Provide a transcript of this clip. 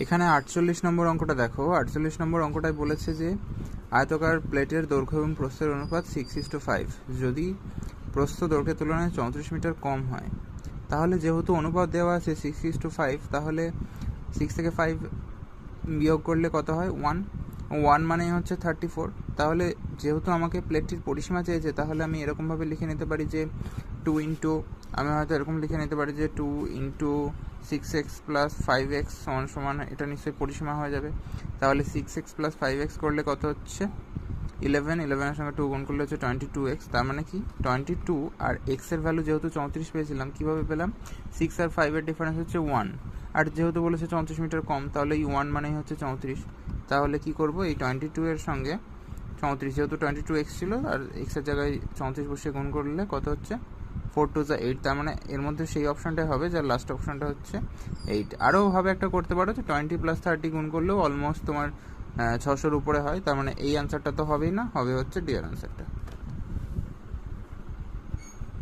এখানে 48 নম্বর অঙ্কটা দেখো। 48 নম্বর অঙ্কটায় বলেছে যে আয়তকার প্লেটের দৈর্ঘ্য এবং প্রস্থের অনুপাত 6:5 যদি প্রস্থ দৈর্ঘ্যের তুলনায় 34 মিটার কম হয়, তাহলে যেহেতু অনুপাত দেওয়া আছে 6:5, তাহলে 6 থেকে 5 বিয়োগ করলে কত হয়? 1 মানেই হচ্ছে 34। তাহলে যেহেতু আমাকে প্লেটটির পরিসীমা চেয়েছে, তাহলে আমি এরকমভাবে লিখে নিতে পারি যে 2 ইন্টু, আমি হয়তো এরকম লিখে নিতে পারি যে 2 ইন্টু 6x প্লাস 5x সমান সমান, এটা নিশ্চয়ই পরিসীমা হয়ে যাবে। তাহলে 6x প্লাস 5x করলে কত হচ্ছে? 11, 11-এর সঙ্গে 2 গুণ করলে হচ্ছে 22x। তার মানে কি 22, আর এক্সের ভ্যালু যেহেতু 34 পেয়েছিলাম, কীভাবে পেলাম? 6 আর 5-এর ডিফারেন্স হচ্ছে 1, আর যেহেতু বলেছে 34 মিটার কম, তাহলে এই 1 মানেই হচ্ছে 34। তাহলে কি করব? এই 22 এর সঙ্গে 34, যেহেতু 22x ছিল আর এক্সের জায়গায় 34 বসিয়ে গুণ করলে কত হচ্ছে? 4 2 যা 8। তার মানে এর মধ্যে সেই অপশানটাই হবে, যার লাস্ট অপশানটা হচ্ছে 8। আরও ভাবে একটা করতে পারো যে 20 প্লাস 30 গুণ করলেও অলমোস্ট তোমার 600-র উপরে হয়। তার মানে এই অ্যান্সারটা তো হবেই না, হবে হচ্ছে ডি এর অ্যান্সারটা।